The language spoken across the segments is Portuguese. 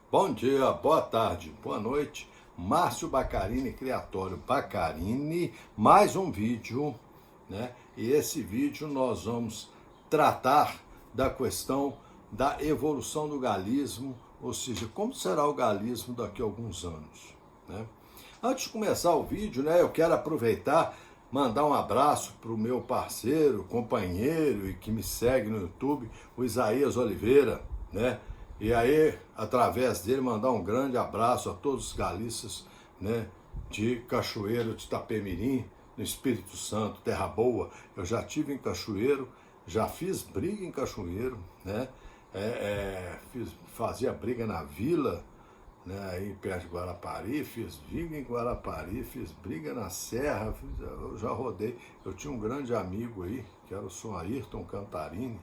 Bom dia, boa tarde, boa noite. Márcio Bacarini, Criatório Bacarini, mais um vídeo, né? E esse vídeo nós vamos tratar da questão da evolução do galismo, ou seja, como será o galismo daqui a alguns anos, né? Antes de começar o vídeo, né, eu quero aproveitar, mandar um abraço para o meu parceiro, companheiro e que me segue no YouTube, o Isaías Oliveira, né? E aí, através dele, mandar um grande abraço a todos os galistas, né, de Cachoeiro de Itapemirim, no Espírito Santo, Terra Boa. Eu já tive em Cachoeiro, já fiz briga em Cachoeiro, né? Fazia briga na vila, né, aí perto de Guarapari, fiz briga em Guarapari, fiz briga na Serra, eu já rodei. Eu tinha um grande amigo aí, que era o Sr. Ayrton Cantarini,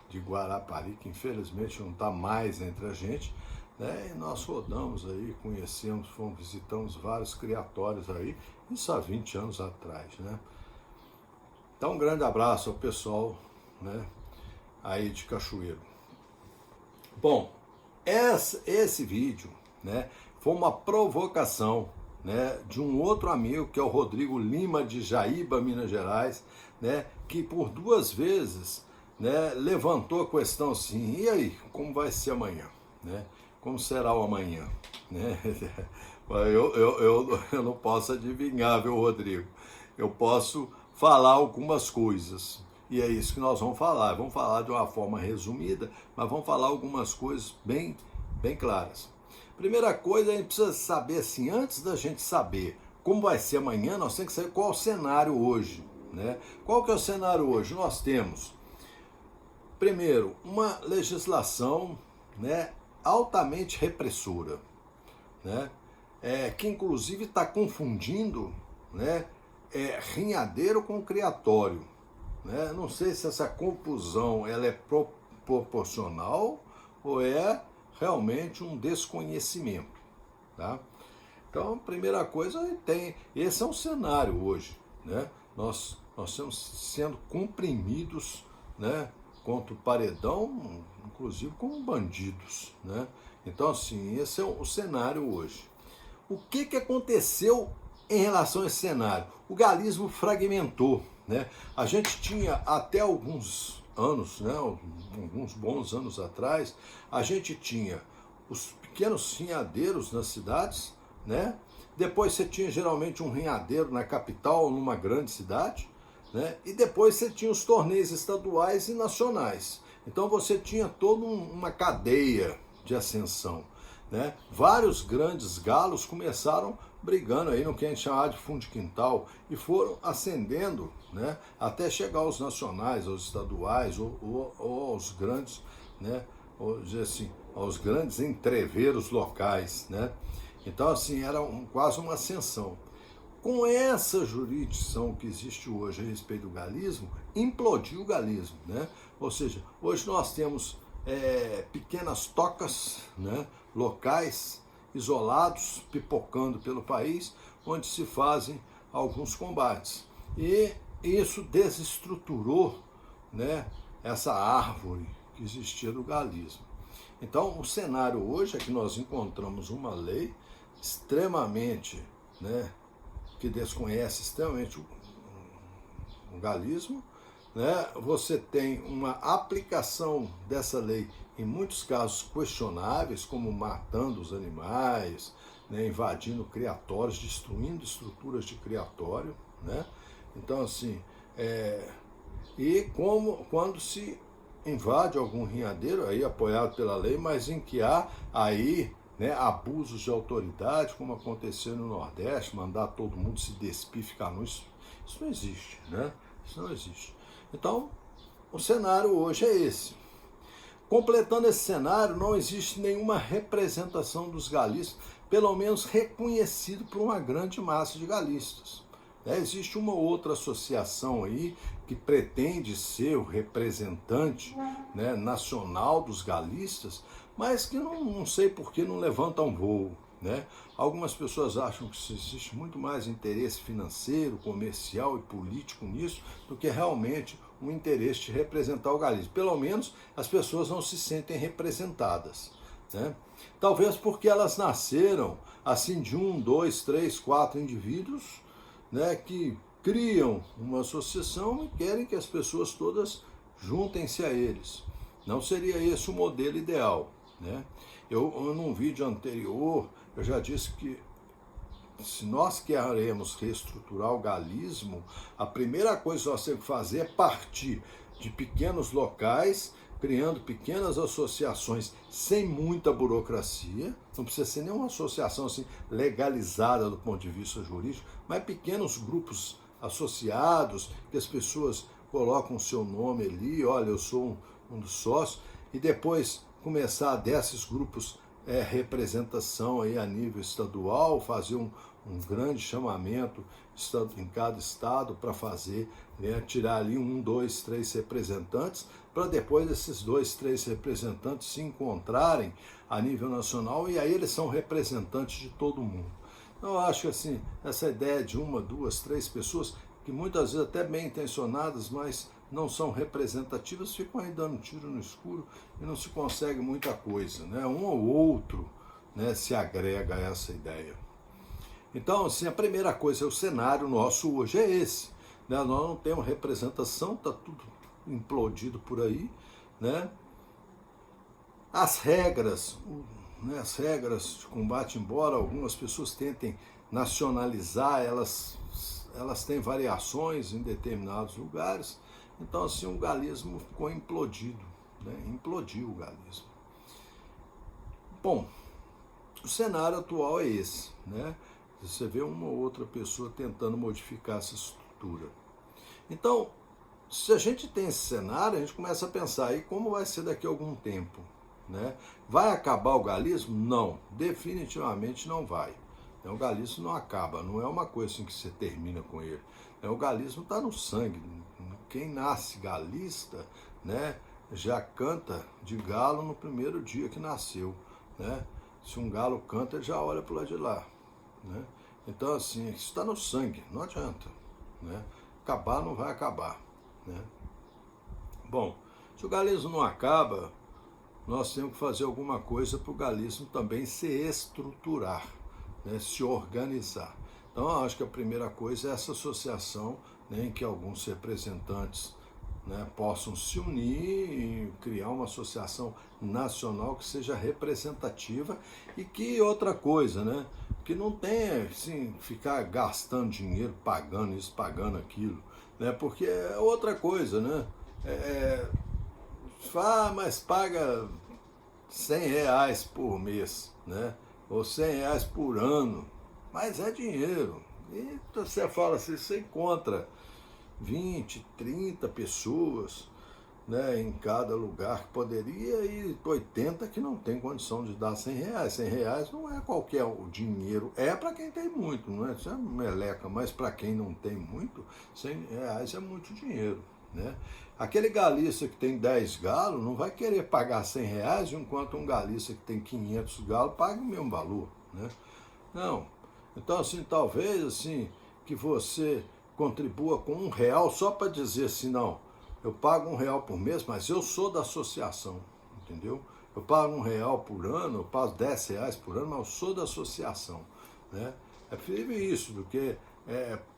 de Guarapari, que infelizmente não está mais entre a gente, né? E nós rodamos aí, conhecemos, fomos, visitamos vários criatórios aí, isso há 20 anos atrás, né? Então um grande abraço ao pessoal, né, aí de Cachoeiro. Bom, esse vídeo, né, foi uma provocação, né, de um outro amigo, que é o Rodrigo Lima, de Jaíba, Minas Gerais, né, que por duas vezes, né, levantou a questão assim: e aí, como vai ser amanhã? Né? Como será o amanhã? Né? Eu não posso adivinhar, viu, Rodrigo? Eu posso falar algumas coisas. E é isso que nós vamos falar. Vamos falar de uma forma resumida, mas vamos falar algumas coisas bem claras. Primeira coisa, a gente precisa saber assim, antes da gente saber como vai ser amanhã, nós temos que saber qual é o cenário hoje, né? Qual que é o cenário hoje? Nós temos, primeiro, uma legislação, né, altamente repressora, né, que inclusive está confundindo, né, rinhadeiro com criatório, né? Não sei se essa confusão ela é proporcional ou é realmente um desconhecimento, tá? Então, primeira coisa, esse é um cenário hoje, né? Nós estamos sendo comprimidos, né, contra o paredão, inclusive como bandidos, né? Então, assim, esse é o cenário hoje. O que aconteceu em relação a esse cenário? O galismo fragmentou, né? A gente tinha até alguns anos, né, alguns bons anos atrás, a gente tinha os pequenos rinhadeiros nas cidades, né? Depois você tinha geralmente um rinhadeiro na capital ou numa grande cidade, né? E depois você tinha os torneios estaduais e nacionais. Então você tinha toda uma cadeia de ascensão, né? Vários grandes galos começaram brigando aí no que a gente chama de fundo de quintal e foram ascendendo, né, até chegar aos nacionais, aos estaduais ou aos grandes, né, ou dizer assim, aos grandes entreveros locais, né? Então assim era quase uma ascensão. Com essa jurisdição que existe hoje a respeito do galismo, implodiu o galismo, né? Ou seja, hoje nós temos pequenas tocas, né, locais isolados, pipocando pelo país, onde se fazem alguns combates. E isso desestruturou, né, essa árvore que existia do galismo. Então, o cenário hoje é que nós encontramos uma lei extremamente, né, que desconhece extremamente o galismo, né? Você tem uma aplicação dessa lei em muitos casos questionáveis, como matando os animais, né, invadindo criatórios, destruindo estruturas de criatório, né? Então assim, e quando se invade algum rinhadeiro, aí apoiado pela lei, mas em que há aí, né, abusos de autoridade, como aconteceu no Nordeste, mandar todo mundo se despir, ficar nu, isso não existe, né? Isso não existe. Então, o cenário hoje é esse. Completando esse cenário, não existe nenhuma representação dos galistas, pelo menos reconhecido por uma grande massa de galistas. Existe uma outra associação aí que pretende ser o representante, né, nacional dos galistas, mas que não sei por que não levanta um voo, né? Algumas pessoas acham que existe muito mais interesse financeiro, comercial e político nisso do que realmente um interesse de representar o galismo. Pelo menos as pessoas não se sentem representadas, né? Talvez porque elas nasceram assim de 1, 2, 3, 4 indivíduos, né, que criam uma associação e querem que as pessoas todas juntem-se a eles. Não seria esse o modelo ideal, né? Eu, num vídeo anterior, eu já disse que se nós queremos reestruturar o galismo, a primeira coisa que nós temos que fazer é partir de pequenos locais, criando pequenas associações sem muita burocracia, não precisa ser nenhuma associação assim legalizada do ponto de vista jurídico, mas pequenos grupos associados, que as pessoas colocam o seu nome ali, olha, eu sou um dos sócios, e depois começar desses grupos representação aí a nível estadual, fazer um grande chamamento em cada estado para fazer, né, tirar ali 1, 2, 3 representantes, para depois esses 2, 3 representantes se encontrarem a nível nacional e aí eles são representantes de todo mundo. Então eu acho que assim, essa ideia de 1, 2, 3 pessoas, que muitas vezes até bem intencionadas, mas não são representativas, ficam aí dando tiro no escuro e não se consegue muita coisa, né? Um ou outro, né, se agrega a essa ideia. Então, assim, a primeira coisa, o cenário nosso hoje é esse, né? Nós não temos representação, está tudo implodido por aí, né? As regras de combate, embora algumas pessoas tentem nacionalizar, elas têm variações em determinados lugares. Então, assim, o galismo ficou implodido, né? Implodiu o galismo. Bom, o cenário atual é esse, né? Você vê uma ou outra pessoa tentando modificar essa estrutura. Então, se a gente tem esse cenário, a gente começa a pensar aí como vai ser daqui a algum tempo, né? Vai acabar o galismo? Não, definitivamente não vai. O galismo não acaba, não é uma coisa assim que você termina com ele. O galismo está no sangue. Quem nasce galista, né, já canta de galo no primeiro dia que nasceu, né? Se um galo canta, ele já olha para o lado de lá, né? Então, assim, isso está no sangue, não adianta, né? Acabar não vai acabar, né? Bom, se o galismo não acaba, nós temos que fazer alguma coisa para o galismo também se estruturar, né, se organizar. Então, eu acho que a primeira coisa é essa associação, né, em que alguns representantes, né, possam se unir e criar uma associação nacional que seja representativa e que outra coisa, né, que não tenha assim, ficar gastando dinheiro, pagando isso, pagando aquilo, né, porque é outra coisa, né, mas paga R$100 por mês, né, ou R$100 por ano, mas é dinheiro. E você fala assim, você encontra 20, 30 pessoas, né, em cada lugar que poderia, e 80 que não tem condição de dar R$100. R$100 não é qualquer o dinheiro, é para quem tem muito, não é? Isso é meleca, mas para quem não tem muito, R$100 é muito dinheiro, né? Aquele galista que tem 10 galos não vai querer pagar R$100, enquanto um galista que tem 500 galos paga o mesmo valor, né? Não. Então, assim, talvez assim que você contribua com R$1 só para dizer assim, não, eu pago R$1 por mês, mas eu sou da associação, entendeu? Eu pago R$1 por ano, eu pago R$10 por ano, mas eu sou da associação, né? É preferível isso do que,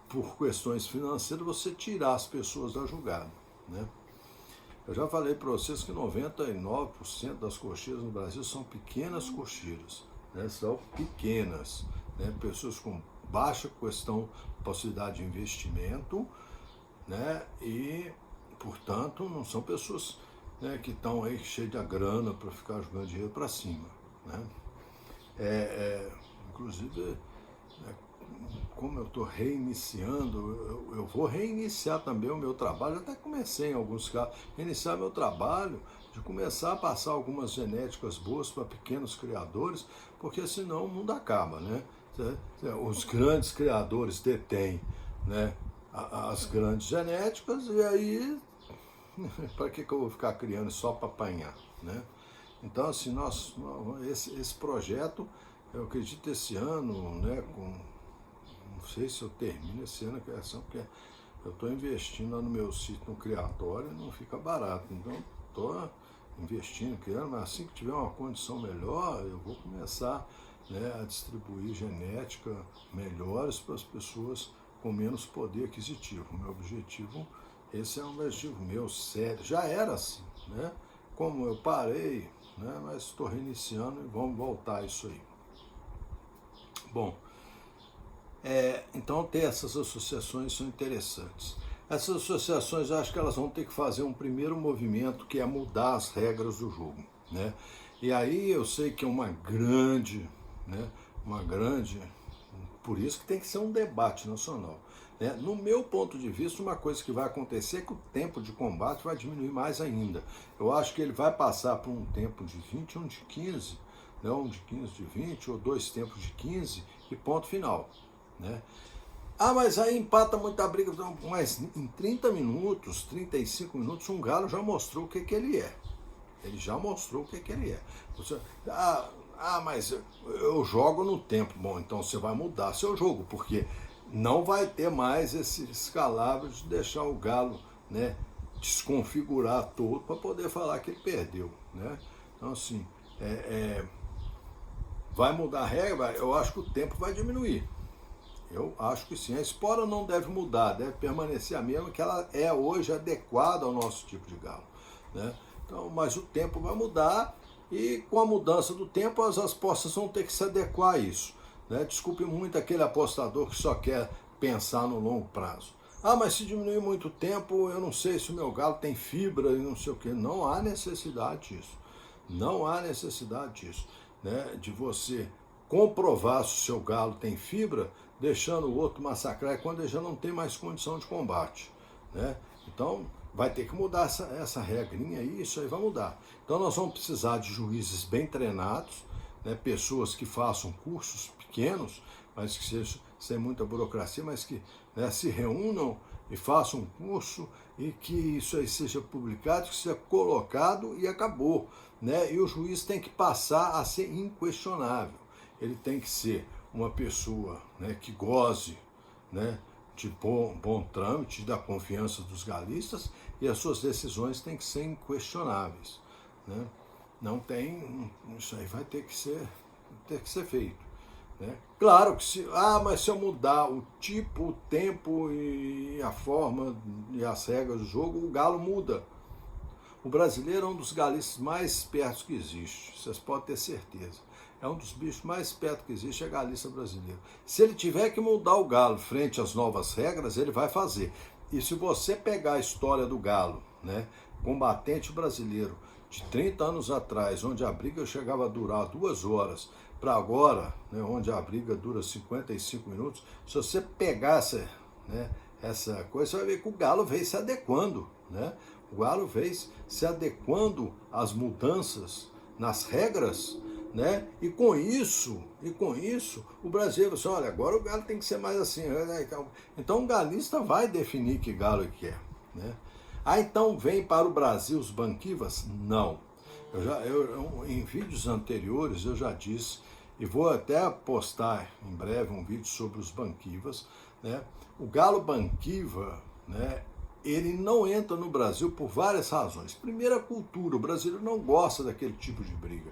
por questões financeiras, você tirar as pessoas da jogada, né? Eu já falei para vocês que 99% das cocheiras no Brasil são pequenas cocheiras, né? São pequenas, né? Pessoas com baixa possibilidade de investimento, né? E, portanto, não são pessoas, né, que estão aí cheias de grana para ficar jogando dinheiro para cima, né? Inclusive, né, como eu estou reiniciando, eu vou reiniciar também o meu trabalho, eu até comecei em alguns casos, reiniciar meu trabalho, de começar a passar algumas genéticas boas para pequenos criadores, porque senão o mundo acaba, né? Os grandes criadores detêm, né, as grandes genéticas, e aí, para que eu vou ficar criando só para apanhar, né? Então, assim, esse projeto, eu acredito esse ano, né, não sei se eu termino esse ano a criação, porque eu estou investindo lá no meu sítio, no criatório, e não fica barato. Então, estou investindo, criando, mas assim que tiver uma condição melhor, eu vou começar, né, a distribuir genética melhores para as pessoas com menos poder aquisitivo. Meu objetivo, esse é um objetivo meu, sério, já era assim, né? Como eu parei, né, mas estou reiniciando e vamos voltar a isso aí. Bom, então ter essas associações são interessantes. Essas associações, eu acho que elas vão ter que fazer um primeiro movimento, que é mudar as regras do jogo, né? E aí eu sei que é uma grande, por isso que tem que ser um debate nacional, né? No meu ponto de vista, uma coisa que vai acontecer é que o tempo de combate vai diminuir mais ainda. Eu acho que ele vai passar por um tempo de 20 e um de 15, né? Um de 15 de 20, ou 2 tempos de 15 e ponto final, né? Ah, mas aí empata muita briga. Mas em 30 minutos, 35 minutos, um galo já mostrou o que ele é. Ele já mostrou o que ele é. Você, mas eu jogo no tempo. Bom, então você vai mudar seu jogo, porque não vai ter mais esse escalabro de deixar o galo, né, desconfigurar todo para poder falar que ele perdeu, né? Então, assim, vai mudar a regra, eu acho que o tempo vai diminuir. Eu acho que sim. A espora não deve mudar, deve permanecer a mesma, que ela é hoje adequada ao nosso tipo de galo, né? Então, mas o tempo vai mudar e com a mudança do tempo as apostas vão ter que se adequar a isso, né? Desculpe muito aquele apostador que só quer pensar no longo prazo. Ah, mas se diminuir muito tempo, eu não sei se o meu galo tem fibra e não sei o quê. Não há necessidade disso. Não há necessidade disso, né? De você comprovar se o seu galo tem fibra, deixando o outro massacrar quando ele já não tem mais condição de combate, né? Então vai ter que mudar essa regrinha aí, isso aí vai mudar. Então nós vamos precisar de juízes bem treinados, né? Pessoas que façam cursos pequenos, mas que sejam sem muita burocracia, mas que, né, se reúnam e façam um curso e que isso aí seja publicado, que seja colocado e acabou, né? E o juiz tem que passar a ser inquestionável. Ele tem que ser uma pessoa, né, que goze, né, de bom trâmite, da confiança dos galistas, e as suas decisões têm que ser inquestionáveis, né? Não tem, isso aí vai ter que ser feito, né? Claro que mas se eu mudar o tipo, o tempo e a forma e as regras do jogo, o galo muda. O brasileiro é um dos galistas mais espertos que existe, vocês podem ter certeza. É um dos bichos mais espertos que existe, é galista brasileiro. Se ele tiver que mudar o galo frente às novas regras, ele vai fazer. E se você pegar a história do galo, né, combatente brasileiro, de 30 anos atrás, onde a briga chegava a durar 2 horas, para agora, né, onde a briga dura 55 minutos, se você pegar essa coisa, você vai ver que o galo veio se adequando, né? O galo veio se adequando às mudanças nas regras, né? E com isso, o brasileiro assim, olha, agora o galo tem que ser mais assim, né? Então o galista vai definir que galo ele quer, né? Então vem para o Brasil os banquivas? Não. Em vídeos anteriores eu já disse, e vou até postar em breve um vídeo sobre os banquivas, né? O galo banquiva, né, ele não entra no Brasil por várias razões. Primeiro, a cultura. O brasileiro não gosta daquele tipo de briga.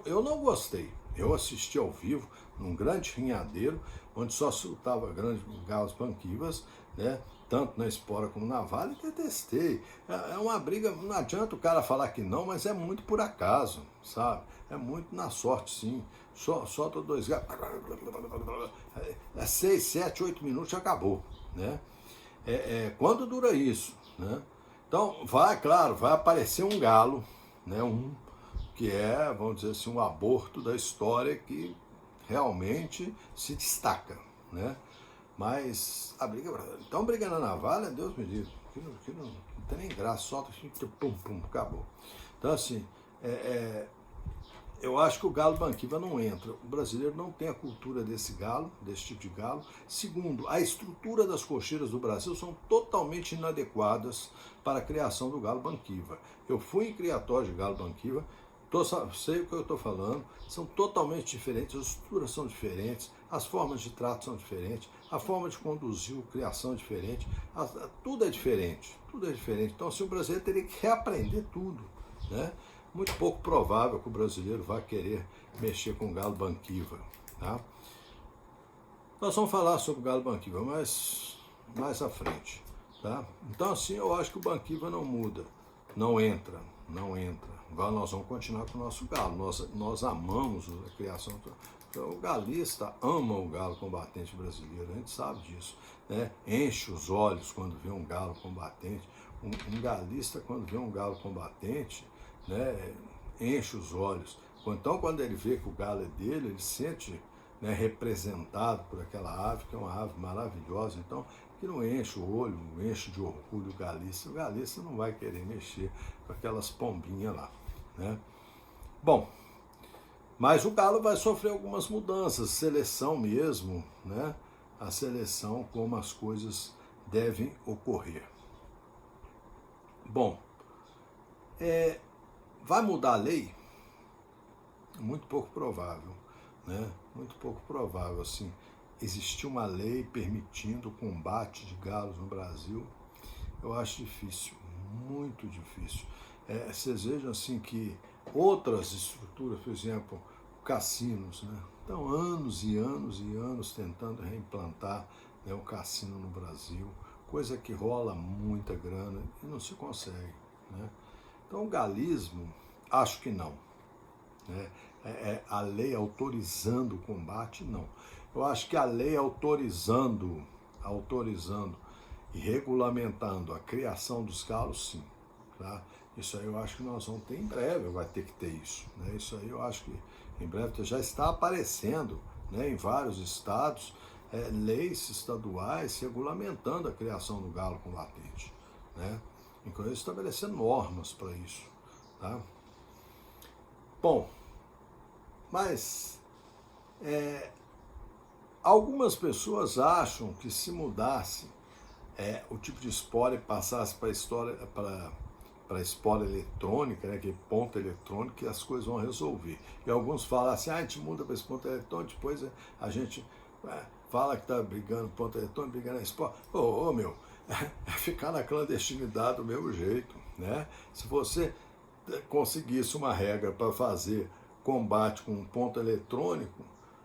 Eu não gostei. Eu assisti ao vivo num grande rinhadeiro, onde só se lutava grandes galos banquivas, né? Tanto na espora como na vale, e detestei. É uma briga, não adianta o cara falar que não, mas é muito por acaso, sabe? É muito na sorte, sim. Solta 2 galos, 6, 7, 8 minutos e acabou, né? Quando dura isso, né? Então, claro, vai aparecer um galo, né? Que é, vamos dizer assim, um aborto da história que realmente se destaca, né? Mas a briga, então briga na navalha, Deus me livre, que não tem nem graça, solta assim, pum, acabou. Então, assim, eu acho que o galo banquiva não entra. O brasileiro não tem a cultura desse tipo de galo. Segundo, a estrutura das cocheiras do Brasil são totalmente inadequadas para a criação do galo banquiva. Eu fui em criatório de galo banquiva, sei o que eu estou falando, são totalmente diferentes, as estruturas são diferentes, as formas de trato são diferentes, a forma de conduzir a criação é diferente, tudo é diferente, tudo é diferente. Então, assim, o brasileiro teria que reaprender tudo, né? Muito pouco provável que o brasileiro vá querer mexer com o galo banquiva, tá? Nós vamos falar sobre o galo banquiva mais à frente, tá? Então assim, eu acho que o banquiva não muda, não entra. Nós vamos continuar com o nosso galo, nós amamos a criação. O galista ama o galo combatente brasileiro, a gente sabe disso, né? Enche os olhos quando vê um galo combatente. Um galista, quando vê um galo combatente, né, enche os olhos. Então, quando ele vê que o galo é dele, ele sente, né, representado por aquela ave, que é uma ave maravilhosa. Então, que não enche o olho, não enche de orgulho o galista. O galista não vai querer mexer com aquelas pombinhas lá, né? Bom, mas o galo vai sofrer algumas mudanças, seleção mesmo, né? A seleção, como as coisas devem ocorrer. Bom, vai mudar a lei? Muito pouco provável, né? Muito pouco provável, assim, existir uma lei permitindo o combate de galos no Brasil, eu acho difícil, muito difícil. Vocês vejam, assim, que outras estruturas, por exemplo, cassinos, né? Estão anos e anos e anos tentando reimplantar, né, o cassino no Brasil, coisa que rola muita grana e não se consegue, né? Então, o galismo, acho que não, né? A lei autorizando o combate, não. Eu acho que a lei autorizando e regulamentando a criação dos galos, sim, tá? Isso aí eu acho que nós vamos ter em breve, vai ter que ter isso, né? Isso aí eu acho que em breve já está aparecendo, né, em vários estados, leis estaduais regulamentando a criação do galo combatente, né? Inclusive estabelecendo normas para isso, tá? Bom, mas algumas pessoas acham que se mudasse o tipo de espora e passasse para a espora eletrônica, né, que é ponto eletrônico, que as coisas vão resolver. E alguns falam assim, a gente muda para esse ponto eletrônico, depois a gente fala que está brigando ponto eletrônico, brigando na espora. Meu, é ficar na clandestinidade do mesmo jeito, né? Se você conseguisse uma regra para fazer combate com um ponto eletrônico,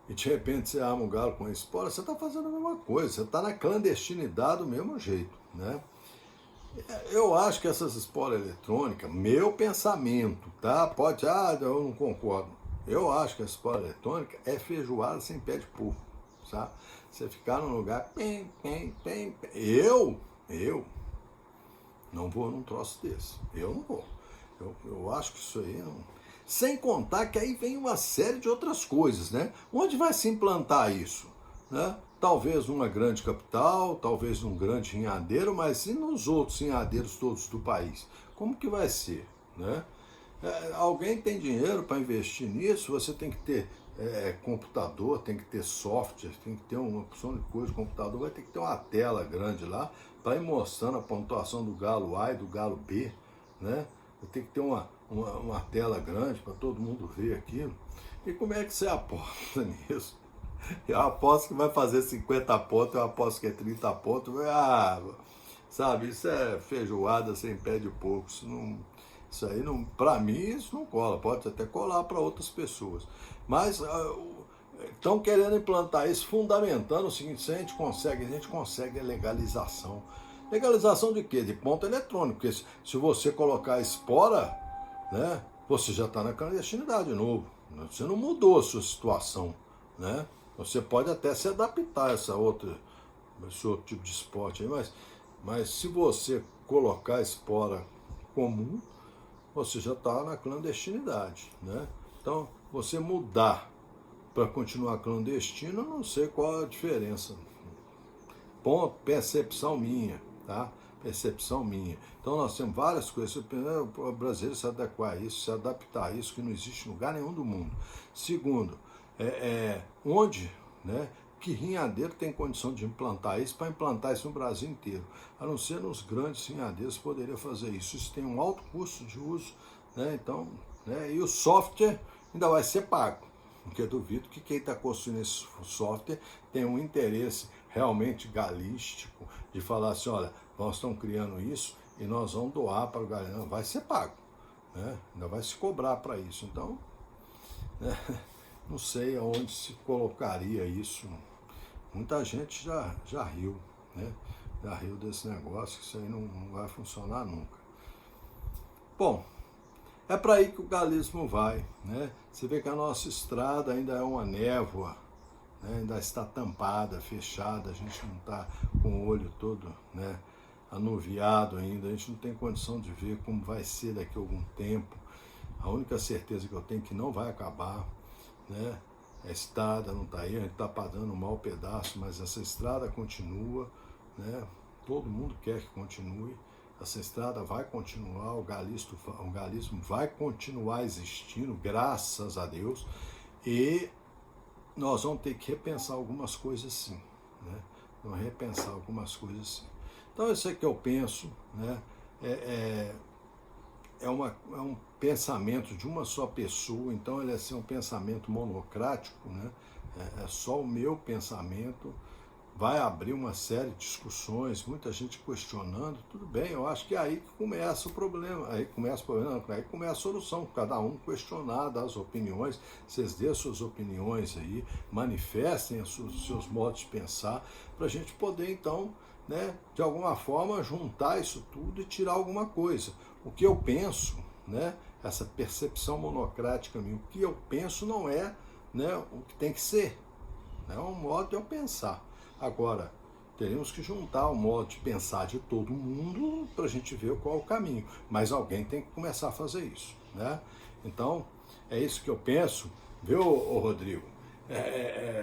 e de repente você arma um galo com espora, você está fazendo a mesma coisa, você está na clandestinidade do mesmo jeito, né? Eu acho que essas esporas eletrônicas, meu pensamento, tá? Pode, eu não concordo. Eu acho que a espora eletrônica é feijoada sem pé de porco, sabe? Você ficar num lugar, eu não vou num troço desse. Eu não vou. Eu acho que isso aí não... Sem contar que aí vem uma série de outras coisas, né? Onde vai se implantar isso, né? Talvez numa grande capital, talvez num grande rinhadeiro, mas e nos outros rinhadeiros todos do país? Como que vai ser, né? Alguém tem dinheiro para investir nisso? Você tem que ter computador, tem que ter software, tem que ter uma opção de coisa. O computador vai ter que ter uma tela grande lá para ir mostrando a pontuação do galo A e do galo B, né? Vai ter que ter uma tela grande para todo mundo ver aquilo. E como é que você aposta nisso? Eu aposto que vai fazer 50 pontos, eu aposto que é 30 pontos. Sabe, isso é feijoada sem pé de porco. Isso aí, não, para mim, isso não cola. Pode até colar para outras pessoas. Mas estão querendo implantar isso, fundamentando o seguinte: se a gente consegue a legalização. Legalização de quê? De ponto eletrônico. Porque se você colocar a espora, né, você já está na clandestinidade de novo. Você não mudou a sua situação, né? Você pode até se adaptar a esse outro tipo de esporte aí, mas se você colocar espora comum, você já está na clandestinidade, né? Então, você mudar para continuar clandestino, eu não sei qual a diferença. Ponto, percepção minha, tá? Percepção minha. Então, nós temos várias coisas. O brasileiro se adequar a isso, se adaptar a isso, que não existe em lugar nenhum do mundo. Segundo, onde, né, que rinhadeiro tem condição de implantar isso, para implantar isso no Brasil inteiro? A não ser nos grandes rinhadeiros poderia fazer isso. Isso tem um alto custo de uso, né? Então, né, e o software ainda vai ser pago, porque eu duvido que quem está construindo esse software tem um interesse realmente galístico de falar assim, olha, nós estamos criando isso e nós vamos doar para o galera. Não, vai ser pago. né? Ainda vai se cobrar para isso. Então, né? Não sei aonde se colocaria isso. Muita gente já riu, né? Já riu desse negócio, que isso aí não vai funcionar nunca. Bom, é para aí que o galismo vai, né? Você vê que a nossa estrada ainda é uma névoa, né? Ainda está tampada, fechada, a gente não está com o olho todo, né, anuviado ainda, a gente não tem condição de ver como vai ser daqui a algum tempo. A única certeza que eu tenho é que não vai acabar, né? A estrada não está aí, a gente está pagando um mau pedaço, mas essa estrada continua, né? Todo mundo quer que continue. Essa estrada vai continuar, o galismo vai continuar existindo, graças a Deus, e nós vamos ter que repensar algumas coisas sim, né? Vamos repensar algumas coisas sim. Então, isso é que eu penso, né? É um pensamento de uma só pessoa, então ele é assim, um pensamento monocrático, né? É só o meu pensamento. Vai abrir uma série de discussões, muita gente questionando, tudo bem, eu acho que é aí que começa o problema, aí começa a solução, cada um questionar, dar as opiniões, vocês dêem as suas opiniões aí, manifestem os seus modos de pensar, para a gente poder então, né, de alguma forma juntar isso tudo e tirar alguma coisa. O que eu penso, né, essa percepção monocrática minha, o que eu penso não é, né, o que tem que ser, é um modo de eu pensar. Agora, teremos que juntar o modo de pensar de todo mundo para a gente ver qual é o caminho. Mas alguém tem que começar a fazer isso, né? Então, é isso que eu penso. Viu, Rodrigo?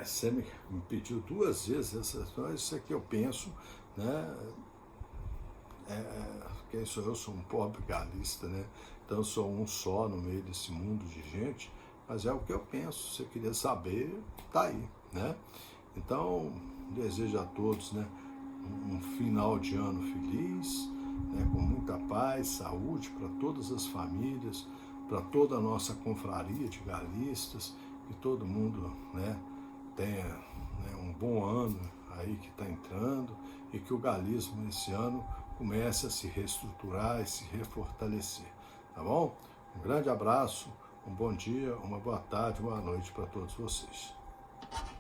Você me pediu 2 vezes essa história, isso é que eu penso, né? Quem sou eu? Sou um pobre galista, né? Então, eu sou um só no meio desse mundo de gente, mas é o que eu penso. Se você queria saber, tá aí, né? Então, desejo a todos, né, um final de ano feliz, né, com muita paz, saúde para todas as famílias, para toda a nossa confraria de galistas, que todo mundo, né, tenha, né, um bom ano aí que está entrando e que o galismo esse ano comece a se reestruturar e se refortalecer, tá bom? Um grande abraço, um bom dia, uma boa tarde, uma boa noite para todos vocês.